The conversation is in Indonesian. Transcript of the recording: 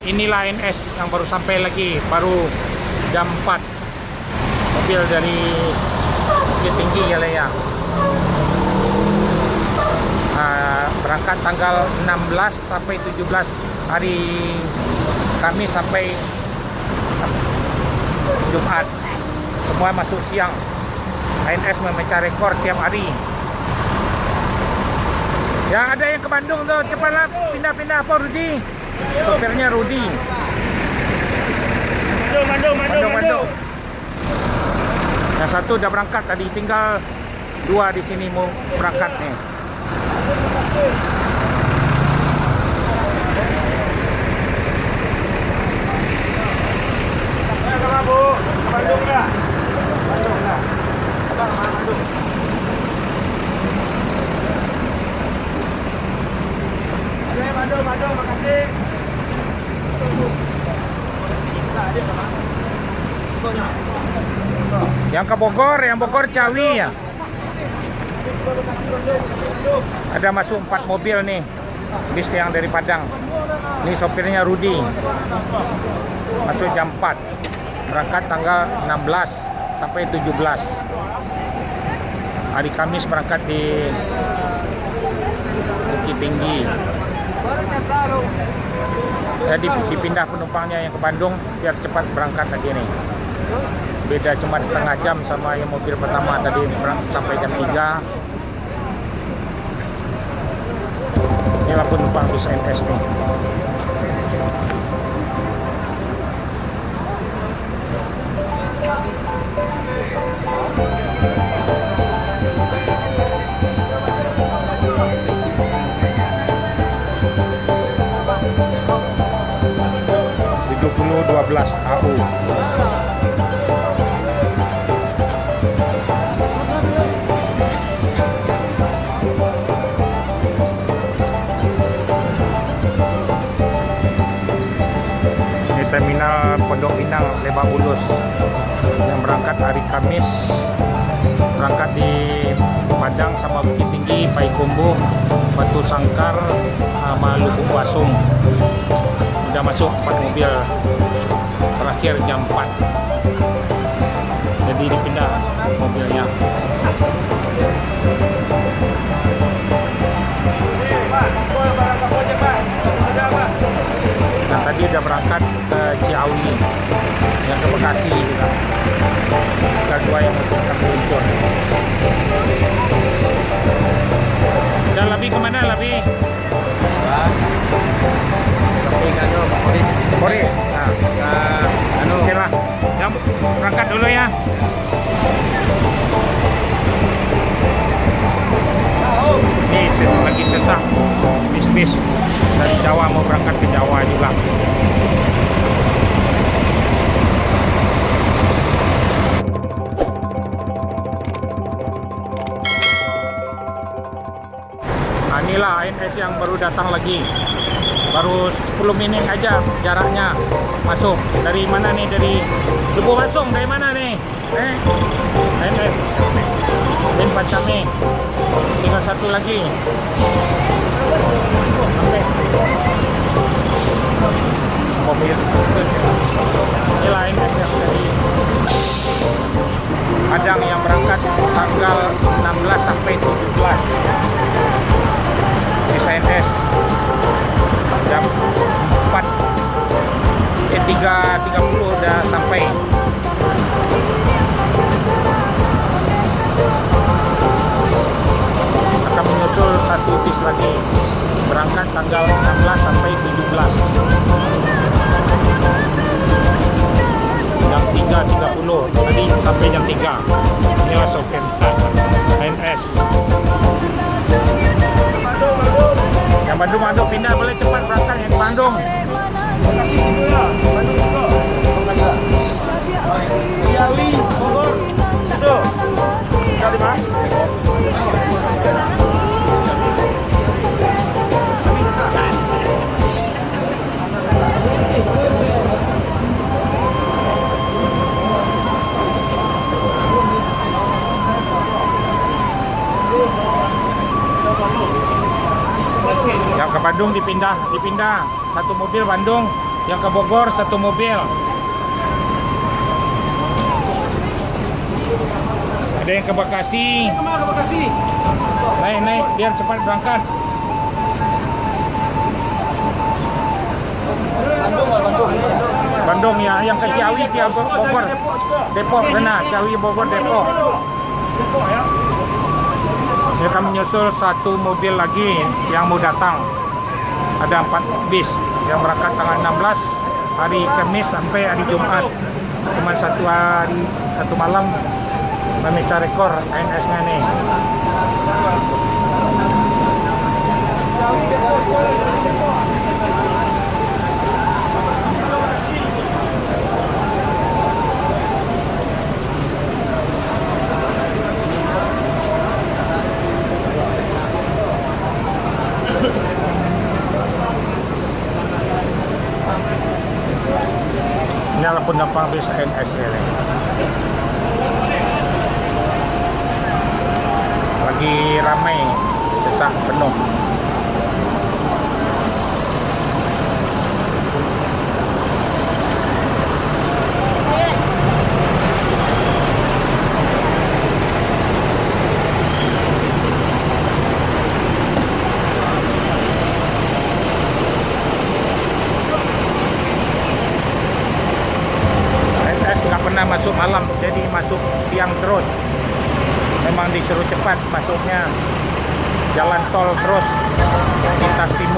inilah NS yang baru sampai lagi, baru jam 4. Mobil dari Bukit Tinggi ya lah ya. Berangkat tanggal 16 sampai 17 hari Kamis sampai Jumat. Semua masuk siang. ANS memecah rekor tiap hari. Yang ada yang ke Bandung tuh, cepatlah pindah-pindah apa Rudi? Sopirnya Rudi. Bandung. Yang satu udah berangkat tadi, tinggal 2 di sini mau berangkat nih. Sama Bu, Bandung enggak? Bandung enggak? Abang mana Bandung? Oke, Bandung, makasih. Yang ke Bogor, yang Bogor Ciawi ya. Ada masuk 4 mobil nih, bis yang dari Padang. Ini sopirnya Rudi. Masuk jam 4. Berangkat tanggal 16 sampai 17. Hari Kamis berangkat di Bukit Tinggi. Jadi dipindah penumpangnya yang ke Bandung biar cepat berangkat lagi nih. Beda cuma setengah jam sama yang mobil pertama tadi sampai jam 3. Inilah penumpang bis NS nih. AU. Ini terminal Pondok Pinang Lebak Bulus yang berangkat hari Kamis, berangkat di Padang sama Bukit Tinggi, Payakumbuh, Batu Sangkar, sama Lubuk Basung. Sudah masuk 4 mobil, terakhir jam 4. Jadi dipindah mobilnya. Nah, tadi udah berangkat ke Ciawi, yang ke Bekasi juga. Ada 2 yang akan meluncur. Dan lebih kemana lebih? Boris. Nah, oke lah. Yang berangkat dulu ya. Ini lagi sesak bis-bis dari Jawa mau berangkat ke Jawa juga. Nah, inilah ANS yang baru datang lagi. Baru 10 menit aja jaraknya masuk. Dari mana nih? Dari Lubuk Basung. Dari mana nih? ANS Dan Pancame. Tinggal 1 lagi. Sampai mobil. Inilah ANS yang dari Padang yang berangkat tanggal 16 sampai 17. Di ANS jam 4 3.30 udah sampai. Akan menyusul 1 bis lagi berangkat tanggal 16 sampai 17 jam 3.30 tadi sampai jam 3. Inilah sopir ANS. Yang Bandung pindah, boleh cepat berangkat yang ke Bandung. Ciawi, Bogor, itu. Kali Mas. Yang ke Bandung dipindah 1 mobil Bandung Yang ke Bogor 1 mobil. Ada yang ke Bekasi. Kemana ke Bekasi? Naik biar cepat berangkat. Bandung ya, yang ke Ciawi ke Bogor. Depok sana, Ciawi Bogor Depok. Depok ya. Ini akan menyusul 1 mobil lagi yang mau datang. Ada 4 bis yang berangkat tanggal 16 hari Kamis sampai hari Jumat. Cuma 1 hari 1 malam memecah rekor ANS-nya nih. Ini adalah penumpang bis ANS ini. Lagi ramai, sesak penuh. ANS nggak pernah masuk malam, jadi masuk siang terus. Memang disuruh cepat masuknya, jalan tol terus lintas timur.